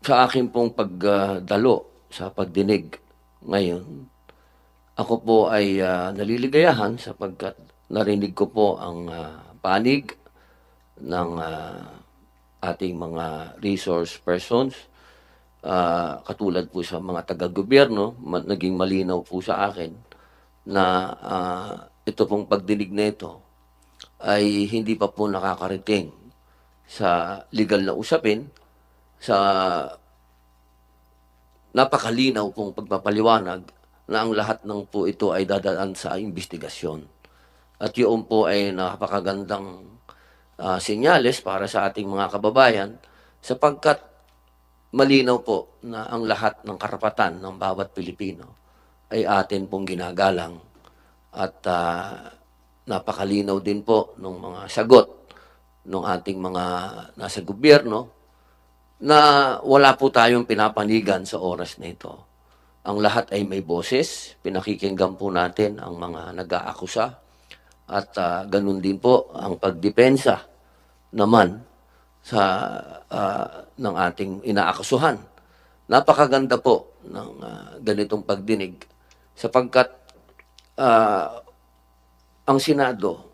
Sa akin pong pagdalo sa pagdinig ngayon, ako po ay naliligayahan sapagkat narinig ko po ang panig ng ating mga resource persons, katulad po sa mga taga-gobyerno, naging malinaw po sa akin na ito pong pagdinig na ito ay hindi pa po nakakarating sa legal na usapin, sa napakalinaw pong pagpapaliwanag na ang lahat ng po ito ay dadaan sa investigasyon. At yun po ay napakagandang senyales para sa ating mga kababayan sapagkat malinaw po na ang lahat ng karapatan ng bawat Pilipino ay atin pong ginagalang at napakalinaw din po ng mga sagot ng ating mga nasa gobyerno na wala po tayong pinapanigan sa oras na ito. Ang lahat ay may boses, pinakikinggan po natin ang mga nag-aakusa at ganun din po ang pagdepensa naman sa ng ating inaakusuhan. Napakaganda po ng ganitong pagdinig sapagkat ang Senado,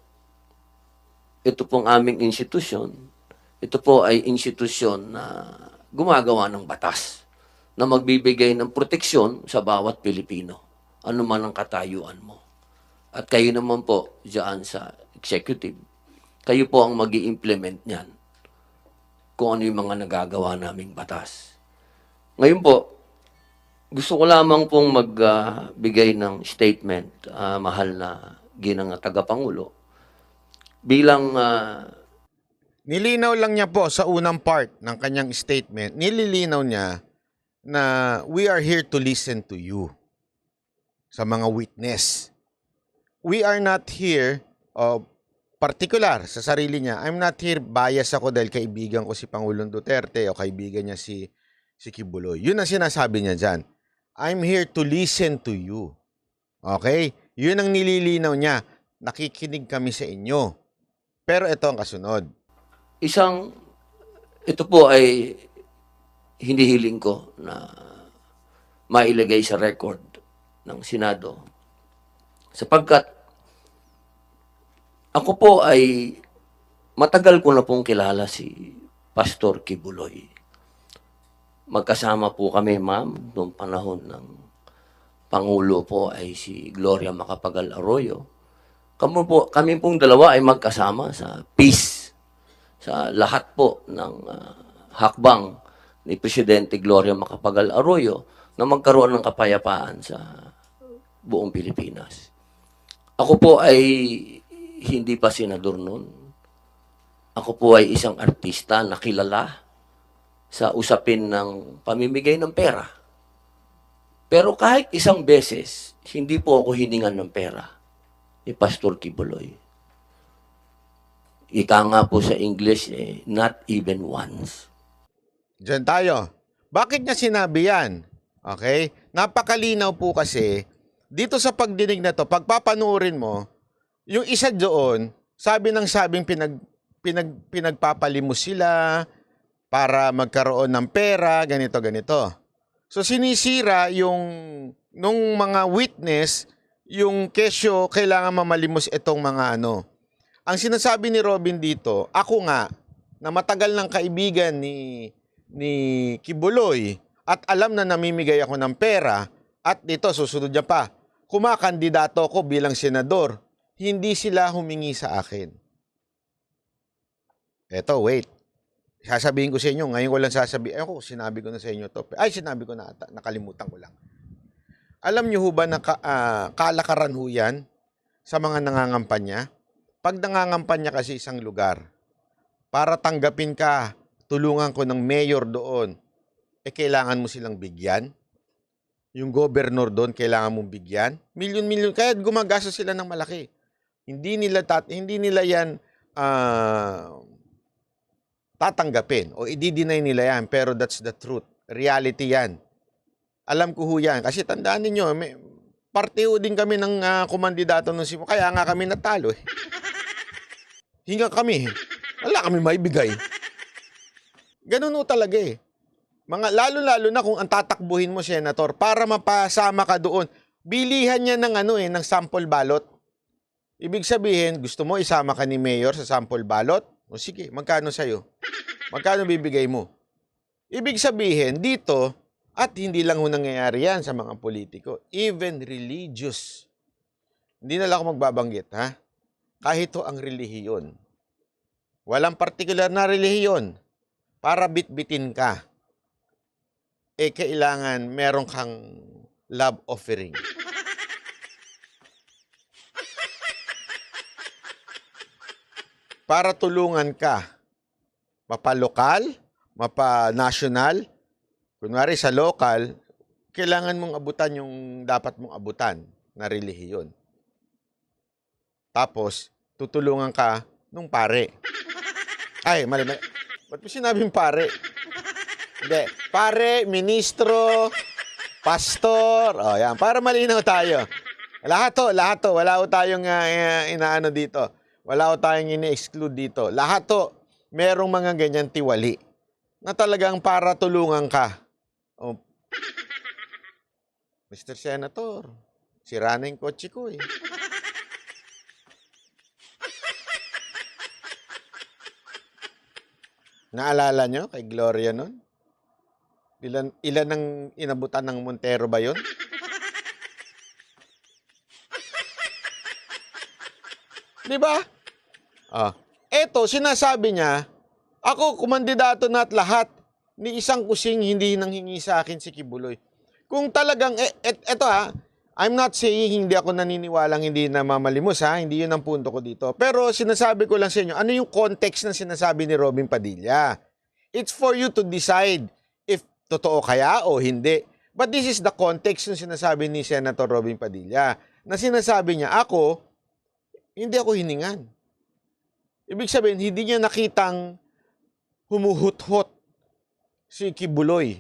ito pong aming institusyon, ito po ay institusyon na gumagawa ng batas na magbibigay ng proteksyon sa bawat Pilipino, ano man ang katayuan mo. At kayo naman po diyan sa executive, kayo po ang mag-i-implement niyan kung ano yung mga nagagawa naming batas. Ngayon po, gusto ko lamang pong magbigay ng statement, mahal na ginang tagapangulo, bilang Nilinaw lang niya po sa unang part ng kanyang statement, nililinaw niya na we are here to listen to you sa mga witness. We are not here, particular sa sarili niya, I'm not here bias ako dahil kaibigan ko si Pangulong Duterte o kaibigan niya si Kibuloy. Yun ang sinasabi niya dyan. I'm here to listen to you. Okay? Yun ang nililinaw niya. Nakikinig kami sa inyo. Pero ito ang kasunod. ito po ay hinihiling ko na mailagay sa record ng Senado sapagkat ako po ay matagal ko na pong kilala si Pastor Kibuloy. Magkasama po kami, ma'am, noong panahon ng Pangulo po ay si Gloria Macapagal Arroyo. Kami pong dalawa ay magkasama sa peace, sa lahat po ng hakbang ni Presidente Gloria Macapagal Arroyo na magkaroon ng kapayapaan sa buong Pilipinas. Ako po ay hindi pa senador noon. Ako po ay isang artista na kilala sa usapin ng pamimigay ng pera. Pero kahit isang beses, hindi po ako hiningan ng pera ni Pastor Kibuloy. Ika nga po sa English, not even once. Diyan tayo. Bakit niya sinabi yan? Okay? Napakalinaw po kasi, dito sa pagdinig na to, pagpapanuorin mo, yung isa doon, sabi ng sabing pinagpapalimos sila para magkaroon ng pera, ganito, ganito. So sinisira yung, nung mga witness, yung kesyo, kailangan mamalimos itong mga ano. Ang sinasabi ni Robin dito, ako nga, na matagal ng kaibigan ni Kibuloy at alam na namimigay ako ng pera at dito susunod niya pa, kumakandidato ako bilang senador, hindi sila humingi sa akin. Eto, wait. Sasabihin ko sa inyo, ngayon ko lang sasabihin, ayun ko, sinabi ko na sa inyo to. Ay, sinabi ko na ata, nakalimutan ko lang. Alam niyo ho ba na kalakaran ho yan sa mga nangangampanya? Pag nangangampanya kasi isang lugar, para tanggapin ka, tulungan ko ng mayor doon, kailangan mo silang bigyan. Yung governor doon, kailangan mong bigyan. Milyon-milyon, kaya gumagastos sila ng malaki. Hindi nila yan tatanggapin o i-deny nila yan, pero that's the truth. Reality yan. Alam ko ho yan. Kasi tandaan ninyo, parte ho din kami ng kumandidato ng Sipo. Kaya nga kami natalo eh. Hinga kami. Wala kami maibigay. Ganun ho talaga eh. lalo-lalo na kung ang tatakbuhin mo, Senator, para mapasama ka doon, bilihan niya ng ng sample ballot. Ibig sabihin, gusto mo isama ka ni Mayor sa sample ballot? O sige, magkano sa'yo? Magkano bibigay mo? Ibig sabihin, dito, at hindi lang ho nangyayari yan sa mga politiko, even religious. Hindi na lang ako magbabanggit, ha? Kahit ho ang relihiyon. Walang partikular na relihiyon. Para bitbitin ka, kailangan meron kang love offering. Para tulungan ka, mapa-lokal, mapa-national. Kunwari sa local, kailangan mong abutan yung dapat mong abutan na relihiyon. Tapos, tutulungan ka nung pare. Ay, mali. Ba't mo sinabing pare? Hindi. Pare, ministro, pastor. O, yan. Para malinaw tayo. Lahat to. Wala ko tayong inaano dito. Wala ko tayong ini-exclude dito. Lahat to, merong mga ganyan tiwali na talagang para tulungan ka. O, Mr. Senator, sira na yung kotse ko eh. Naalala nyo kay Gloria nun? Ilan ang inabutan ng Montero ba yun? Di ba? Eto, sinasabi niya, ako kumandidato na at lahat ni isang kusing hindi nanghingi sa akin si Kibuloy. Kung talagang, eto I'm not saying hindi ako naniniwalang hindi na mamalimos hindi yun ang punto ko dito. Pero sinasabi ko lang sa inyo, ano yung context ng sinasabi ni Robin Padilla? It's for you to decide if totoo kaya o hindi. But this is the context ng sinasabi ni Senator Robin Padilla. Na sinasabi niya, hindi ako hiningan. Ibig sabihin, hindi niya nakitang humuhut-hut si Kibuloy.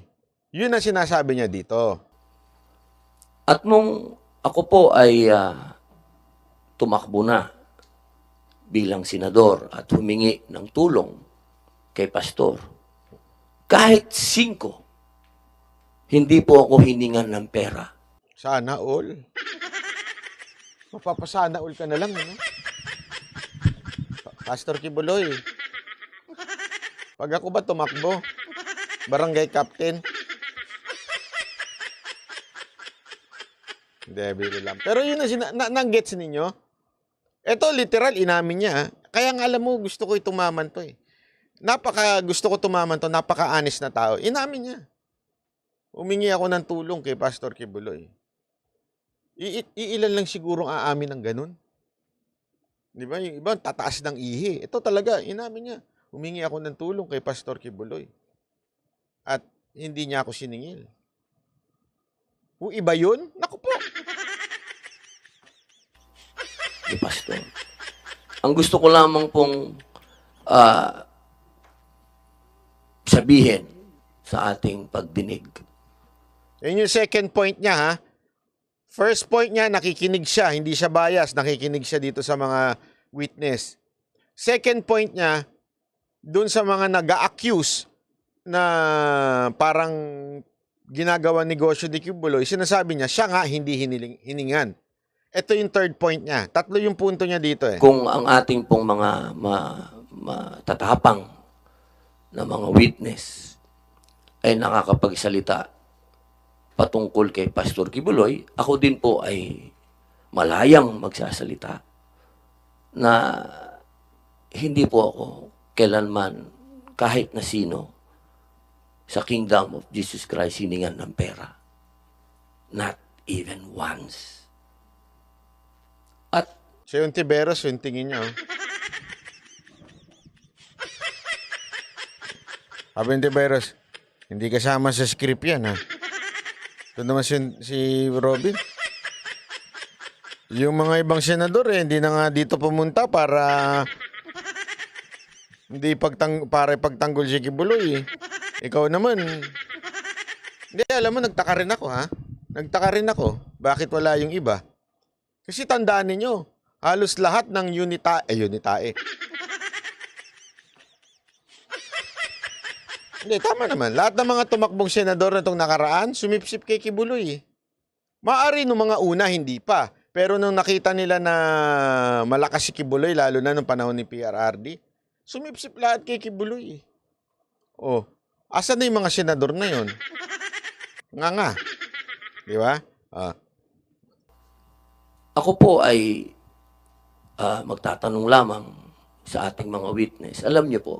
Yun ang sinasabi niya dito. At nung ako po ay tumakbo na bilang senador at humingi ng tulong kay pastor, kahit 5, hindi po ako hiningan ng pera. Sana all. Mapapasana all ka na lang, ano? Pastor Kibuloy. Pag ako ba tumakbo? Barangay captain? Hindi, biro lang. Pero yun ang gets ninyo. Ito, literal, inamin niya. Kaya nga alam mo, gusto ko tumaman to eh. Gusto ko tumaman to, napaka-honest na tao. Inamin niya. Humingi ako ng tulong kay Pastor Kibuloy. Iilan lang siguro aamin ng ganun. Di ba? Yung iba, tataas ng ihi. Ito talaga, inamin niya. Humingi ako ng tulong kay Pastor Kibuloy. At hindi niya ako siningil. Kung iba yun, naku po. Pastor. Ang gusto ko lamang pong sabihin sa ating pagdinig. Yun yung second point niya, ha? First point niya, nakikinig siya. Hindi siya bias. Nakikinig siya dito sa mga witness. Second point niya, dun sa mga nag-a-accuse na parang ginagawa negosyo ni Kibuloy, sinasabi niya, siya nga hindi hiningan. Ito yung third point niya. 3 yung punto niya dito eh. Kung ang ating pong mga matatapang na mga witness ay nakakapagsalita patungkol kay Pastor Kibuloy, ako din po ay malayang magsasalita na hindi po ako kailanman kahit na sino sa Kingdom of Jesus Christ hiningan ng pera. Not even once. At So yung Tiberos, yung tingin niya. Sabi yung Tiberos, hindi kasama sa script yan, ha? Ito naman si Robin. Yung mga ibang senador, hindi na nga dito pumunta para para pagtanggol si Kibuloy, eh. Ikaw naman. Hindi, alam mo, nagtaka rin ako, ha? Nagtaka rin ako. Bakit wala yung iba? Kasi tandaan ninyo, halos lahat ng unitae. Hindi, tama naman. Lahat ng mga tumakbong senador na itong nakaraan, sumipsip kay Kibuloy. Maari nung mga una, hindi pa. Pero nung nakita nila na malakas si Kibuloy, lalo na nung panahon ni PRRD, sumipsip lahat kay Kibuloy. Oh, asan na yung mga senador na yon? Nga. Di ba? Ako po ay magtatanong lamang sa ating mga witness. Alam niyo po,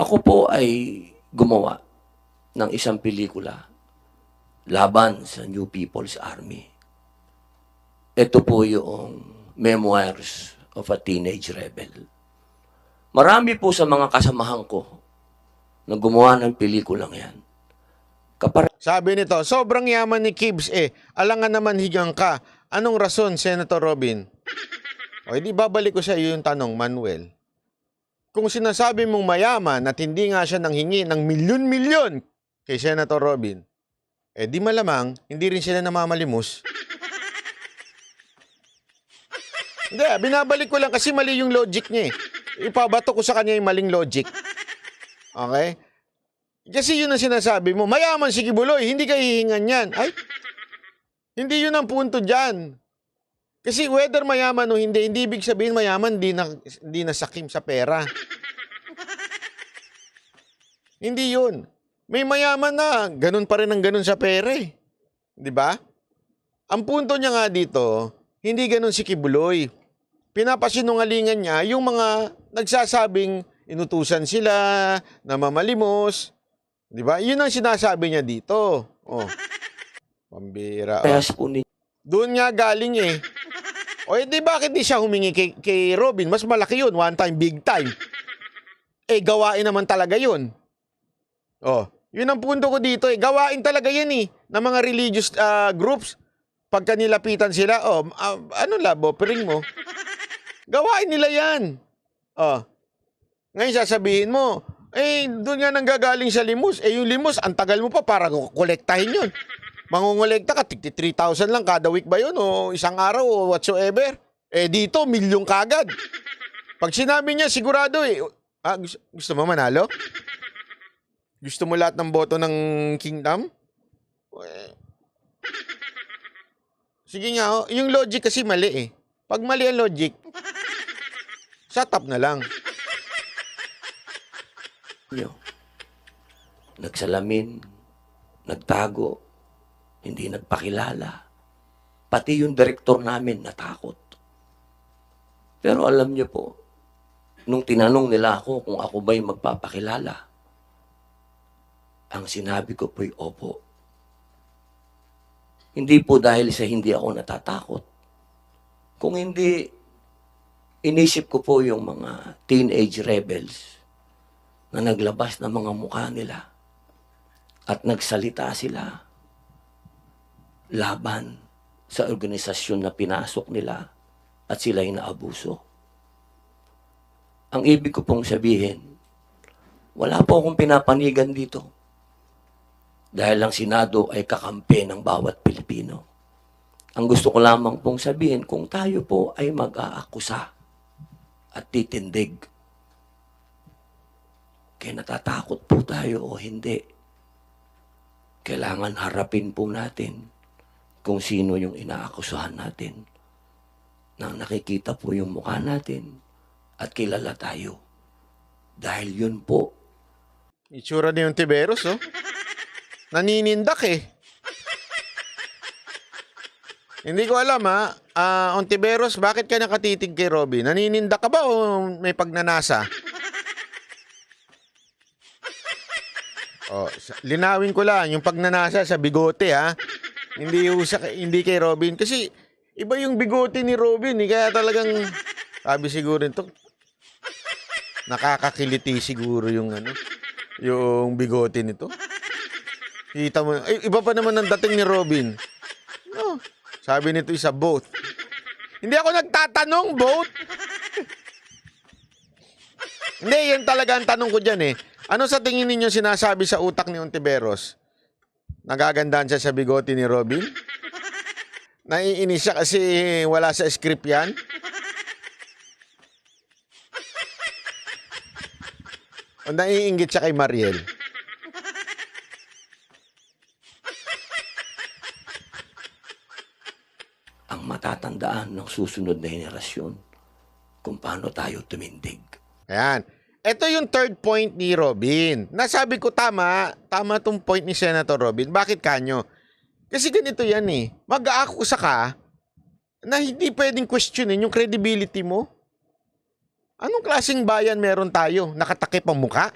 ako po ay gumawa ng isang pelikula laban sa New People's Army. Ito po yung Memoirs of a Teenage Rebel. Marami po sa mga kasamahan ko na gumawa ng pelikulang yan. Sabi nito, sobrang yaman ni Kibbs alangan naman higang ka. Anong rason, Senator Robin? O, di babalik ko sa iyo yung tanong, Manuel. Kung sinasabi mong mayaman at hindi nga siya nanghingi ng milyon-milyon kay Senator Robin, di malamang, hindi rin sila namamalimos. Hindi, binabalik ko lang kasi mali yung logic niya Ipabato ko sa kanya yung maling logic. Okay? Kasi yun ang sinasabi mo, mayaman si Kibuloy, hindi ka hihingan yan. Ay, hindi yun ang punto dyan. Kasi whether mayaman o hindi ibig sabihin mayaman, di na sakim sa pera. Hindi yun. May mayaman na, ganun pa rin ang ganun sa pera Di ba? Ang punto niya nga dito, hindi ganun si Kibuloy. Pinapasinungalingan niya yung mga nagsasabing inutusan sila, namamalimos. Di ba? Yun ang sinasabi niya dito. Oh. Pambira. Doon nga galing O di bakit di siya humingi kay Robin? Mas malaki yun. One time, big time. Gawain naman talaga yun. Oh, yun ang punto ko dito Gawain talaga yan ng mga religious groups. Pagka nilapitan sila, ano labo, offering mo? Gawain nila yan. Oh. Ngayon sasabihin mo, doon nga nanggagaling sa limos. Yung limos, ang tagal mo pa para kolektahin yun. Mangungulekta ka, 3,000 lang kada week ba yun? O isang araw o whatsoever? Dito, milyong kagad. Pag sinabi niya, sigurado gusto mo manalo? Gusto mo lahat ng boto ng kingdom? Sige nga, yung logic kasi mali Pag mali ang logic, shut up na lang. Nagsalamin, nagtago, hindi nagpakilala. Pati yung direktor namin natakot. Pero alam niyo po, nung tinanong nila ako kung ako ba'y magpapakilala, ang sinabi ko po'y opo. Hindi po dahil sa hindi ako natatakot. Kung hindi, inisip ko po yung mga teenage rebels na naglabas ng mga mukha nila at nagsalita sila laban sa organisasyon na pinasok nila at sila'y naabuso. Ang ibig ko pong sabihin, wala po akong pinapanigan dito. Dahil ang Senado ay kakampi ng bawat Pilipino. Ang gusto ko lamang pong sabihin, kung tayo po ay mag-aakusa at titindig, kaya natatakot po tayo o hindi, kailangan harapin po natin kung sino yung inaakusahan natin. Nang nakikita po yung mukha natin at kilala tayo. Dahil yun po. Itsura ni yung Tiberos, Naninindak Hindi ko alam Ontiveros, bakit ka nakatitig kay Robin? Naninindak ka ba o may pagnanasa? Linawin ko lang, yung pagnanasa sa bigote Hindi kay Robin. Kasi iba yung bigote ni Robin kaya talagang sabi siguro nito, nakakakiliti siguro yung bigote nito. Kita mo, iba pa naman ang dating ni Robin. Sabi nito isa both. Hindi ako nagtatanong, both. Hindi, yan talaga ang tanong ko dyan Ano sa tingin ninyo sinasabi sa utak ni Ontiveros? Nagagandaan siya sa bigote ni Robin? Naiinis siya kasi wala sa script yan? O naiinggit siya kay Mariel. Ang matatandaan ng susunod na henerasyon kung paano tayo tumindig. Ayan. Ito yung third point ni Robin. Nasabi ko tama. Tama tong point ni Senator Robin. Bakit kanyo? Kasi ganito yan eh. Mag-aakusa ka na hindi pwedeng questionin yung credibility mo. Anong klaseng bayan meron tayo? Nakatakip ang muka?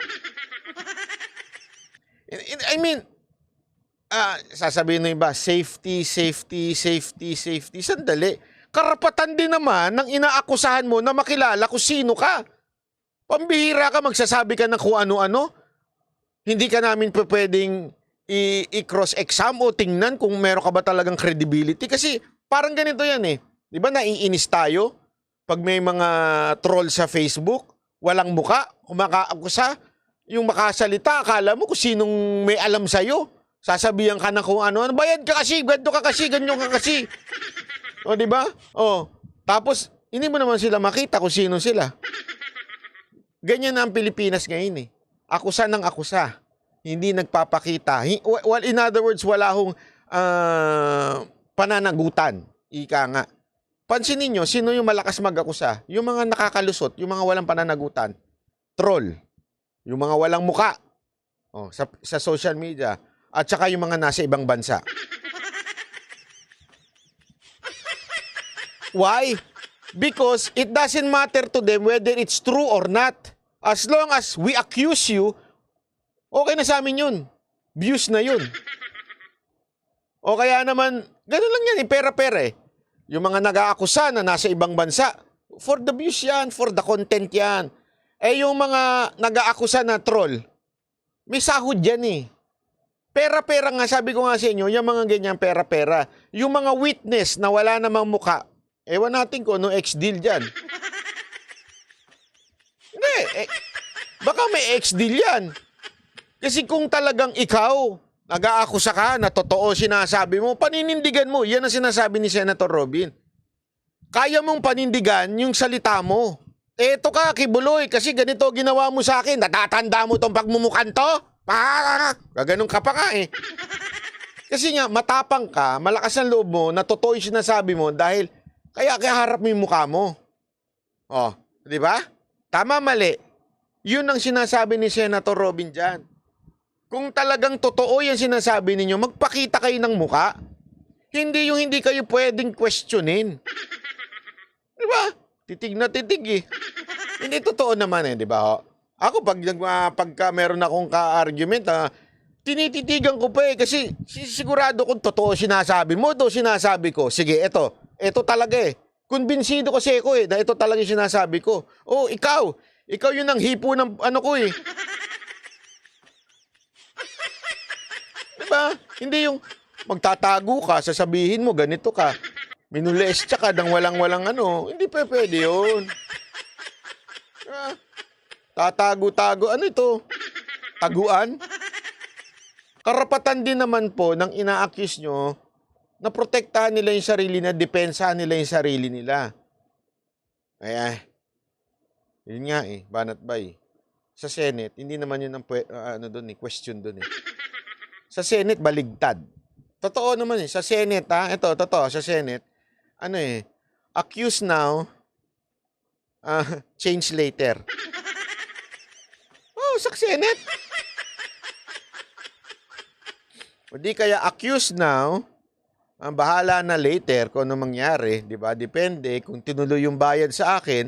I mean, sasabihin ng iba, safety. Sandali. Karapatan din naman ng inaakusahan mo na makilala kung sino ka. Pambihira ka, magsasabi ka ng kung ano-ano. Hindi ka namin pwedeng i-cross-exam o tingnan kung meron ka ba talagang credibility. Kasi parang ganito yan eh. Di ba naiinis tayo? Pag may mga troll sa Facebook, walang muka, kumakaakusa, yung makasalita, akala mo kung sinong may alam sa'yo. Sasabihan ka na kung ano, bayad ka kasi, ganito ka kasi, ganyan ka kasi. O, di ba? O, tapos, hindi mo naman sila makita kung sino sila. Ganyan na ang Pilipinas ngayon eh. Akusa ng akusa. Hindi nagpapakita. Well, in other words, wala hong pananagutan. Ika nga. Pansinin nyo, sino yung malakas mag-akusa? Yung mga nakakalusot, yung mga walang pananagutan. Troll. Yung mga walang muka. Oh, sa social media. At saka yung mga nasa ibang bansa. Why? Because it doesn't matter to them whether it's true or not. As long as we accuse you, okay na sa amin yun. Views na yun. O kaya naman, gano'n lang yan, pera-pera eh. Yung mga nag-aakusa na nasa ibang bansa, for the views yan, for the content yan. Eh yung mga nag-aakusa na troll, may sahod yan eh. Pera-pera nga, sabi ko nga sa inyo, yung mga ganyan pera-pera. Yung mga witness na wala namang muka, ewan natin kung ano ex-deal dyan. Hindi, baka may ex-deal yan. Kasi kung talagang ikaw, nag-aakusa ka na totoo sinasabi mo, paninindigan mo. Yan ang sinasabi ni Senator Robin. Kaya mong panindigan yung salita mo. Eto ka, Kibuloy, kasi ganito ginawa mo sa akin. Natatanda mo tong pagmumukan to? Gaganon ka pa ka eh. Kasi nga, matapang ka, malakas ang loob mo, na totoo yung sinasabi mo dahil kaya harap mo yung mukha mo. Oh, di ba? Tama, mali. Yun ang sinasabi ni Senator Robin dyan. Kung talagang totoo yung sinasabi ninyo, magpakita kayo ng muka. Hindi yung hindi kayo pwedeng questionin. Di ba? Titig na titig eh. Hindi totoo naman eh, di ba? Ako, pagka meron akong ka-argument, tinititigan ko pa eh. Kasi sigurado kung totoo sinasabi mo, ito sinasabi ko. Sige, ito talaga eh. Kumbinsido kasi ako eh, na ito talaga yung sinasabi ko. Oh, ikaw yun ang hipo ng ano ko eh. Diba? Hindi yung magtatago ka, sasabihin mo, ganito ka. Minulestya ka ng walang ano. Hindi pa pwede yun. Diba? Tatago-tago. Ano ito? Taguan? Karapatan din naman po ng ina-accuse nyo na protektahan nila yung sarili na depensahan nila yung sarili nila. Ay, yun nga eh, banat ba eh. Sa Senate, hindi naman yun ang question doon eh. Sa Senate, baligtad. Totoo naman eh, sa Senate ito, totoo, sa Senate, accuse now, change later. Oh, sa Senate. O di kaya accuse now, ang bahala na later kung ano mangyari, di ba? Depende kung tinuloy yung bayad sa akin,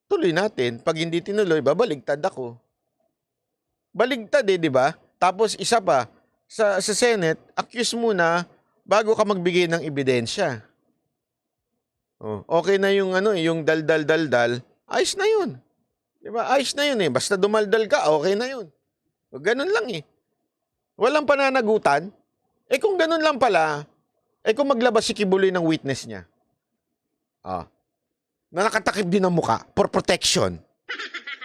tuloy natin. Pag hindi tinuloy, babaligtad ako. Baligtad eh, di ba? Tapos isa pa, sa Senate, accuse muna bago ka magbigay ng ebidensya. Oh, okay na yung yung dal, ayos na yun. Di ba? Ayos na yun eh. Basta dumaldal ka, okay na yun. O, ganun lang eh. Walang pananagutan. Eh kung ganun lang pala, kung maglabas si Kibuloy ng witness niya, na nakatakip din ang muka for protection.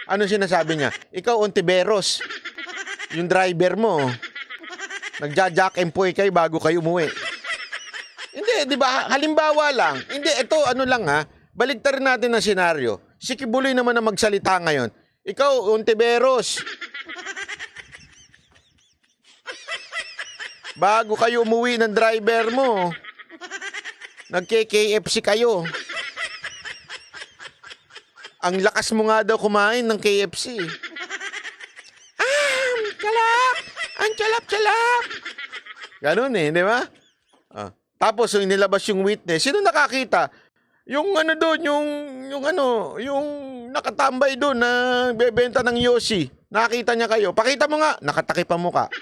Ano sinasabi niya? Ikaw, Ontiveros, yung driver mo, nagja-jack and poy kayo bago kayo umuwi. Hindi, di ba? Halimbawa lang. Hindi, ito lang baligtarin natin ang senaryo. Si Kibuloy naman na magsalita ngayon. Ikaw, Ontiveros. Bago kayo umuwi ng driver mo, nagke-KFC kayo. Ang lakas mo nga daw kumain ng KFC. Kalap! Ang kalap-kalap! Ganun di ba? Tapos, yung nilabas yung witness, sino nakakita? Yung ano doon, yung nakatambay doon na bebenta ng Yoshi. Nakita niya kayo. Pakita mo nga, nakatakip ang muka.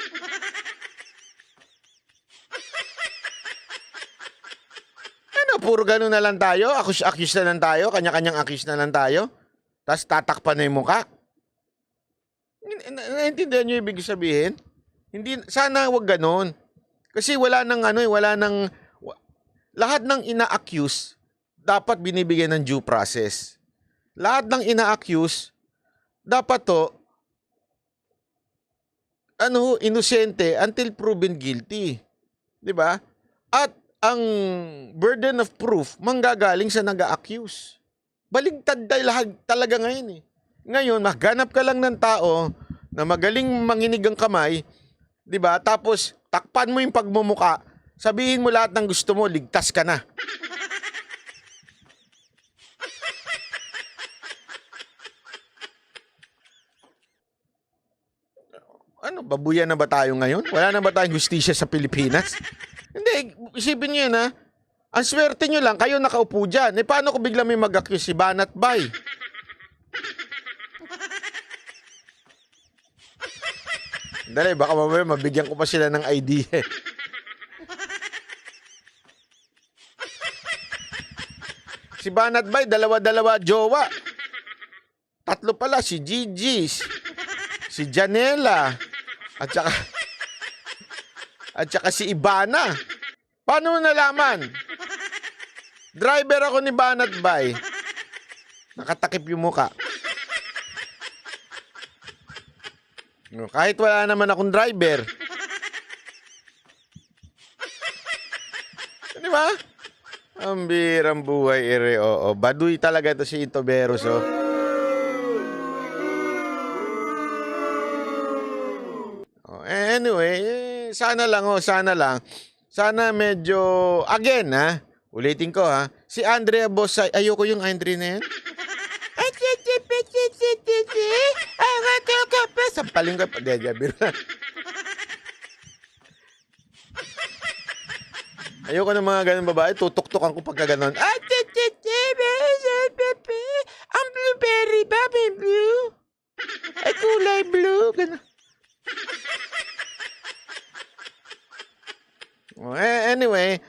Puro ganun na lang tayo, accuse na lang tayo, kanya-kanyang accuse na lang tayo. Tapos tatakpan na yung mukha. Naintindihan niyo yung ibig sabihin? Hindi, sana wag ganun. Kasi wala lahat ng ina-accuse, dapat binibigyan ng due process. Lahat ng ina-accuse, dapat inosente until proven guilty. 'Di ba? At ang burden of proof manggagaling sa nag-a-accuse. Baligtad lahat talaga ngayon . Ngayon, maghanap ka lang ng tao na magaling manginig ang kamay, 'di ba? Tapos takpan mo yung pagmumuka, sabihin mo lahat ng gusto mo, ligtas ka na. Babuyan na ba tayo ngayon? Wala na ba tayong hustisya sa Pilipinas? Hindi, isipin niyo yan Ang swerte nyo lang, kayo nakaupo dyan. Paano ko bigla may mag-accuse si Banat Bay? Dali, baka mamaya mabigyan ko pa sila ng idea. Si Banat Bay, dalawa-dalawa jowa. 3 pala, si Gigi, si Janela, at saka si Ibana. Paano nalaman? Driver ako ni Banat Bay. Nakatakip yung muka. Kahit wala naman akong driver. Di ba? Ang birang buhay, ere. Oo. Baduy talaga ito si Ontiveros. Anyway, sana lang. Sana medyo, again ulitin ko si Andrea Bosay, ayoko yung Andre na yan. Sampaling ko, ayoko ng mga ganun babae, tutok-tokan ko pagka ganun. Ang blueberry ba, may blue? Ay, kulay blue, ganun. Anyway,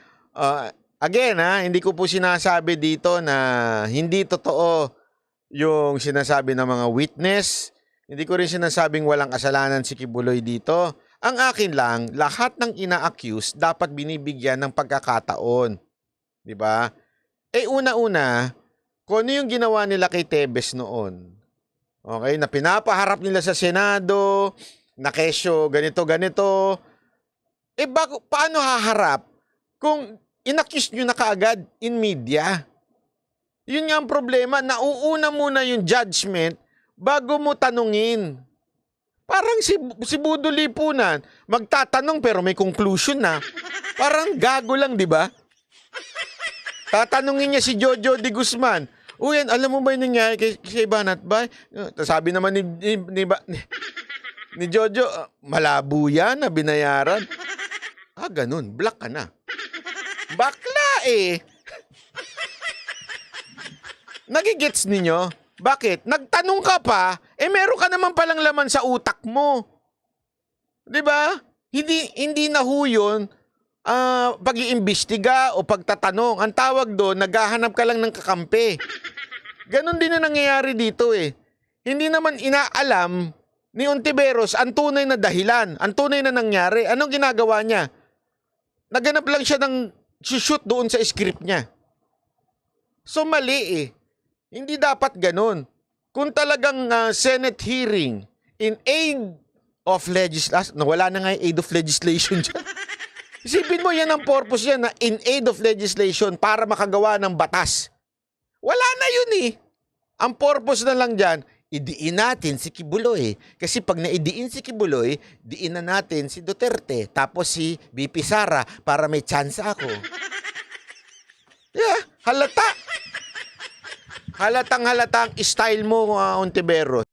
again hindi ko po sinasabi dito na hindi totoo yung sinasabi ng mga witness. Hindi ko rin sinasabing walang kasalanan si Kibuloy dito. Ang akin lang, lahat ng ina-accuse dapat binibigyan ng pagkakataon. 'Di ba? Una-una, kung ano yung ginawa nila kay Tebes noon. Okay, na pinapaharap nila sa Senado, na kesyo ganito. Paano haharap kung in-accuse nyo na kaagad in media? Yun nga ang problema, nauuna muna yung judgment bago mo tanungin. Parang si Budo Lipunan, magtatanong pero may conclusion na. Parang gago lang, di ba? Tatanungin niya si Jojo de Guzman, Uyan, alam mo ba yung nangyari kay Banat Bay? Sabi naman ni Jojo, malabo yan na binayaran. Ganun, black ka na. Bakla Nagigets ninyo? Bakit? Nagtanong ka pa, meron ka naman palang laman sa utak mo. 'Di ba? Hindi na ho yun pag-iimbestiga o pagtatanong. Ang tawag doon, naghahanap ka lang ng kakampi. Ganon din na nangyayari dito Hindi naman inaalam ni Ontiveros ang tunay na dahilan, ang tunay na nangyari. Anong ginagawa niya? Naghanap lang siya ng shoot doon sa script niya. So mali Hindi dapat ganun. Kung talagang Senate hearing in aid of legislation, wala na nga yung aid of legislation dyan. Isipin mo, yan ang purpose yan, na in aid of legislation para makagawa ng batas. Wala na yun Ang purpose na lang dyan, idiin natin si Kibuloy. Kasi pag naidiin si Kibuloy, diin na natin si Duterte. Tapos si BP Sara para may chance ako. Yeah, halata. Halatang-halatang style mo, Ontiveros.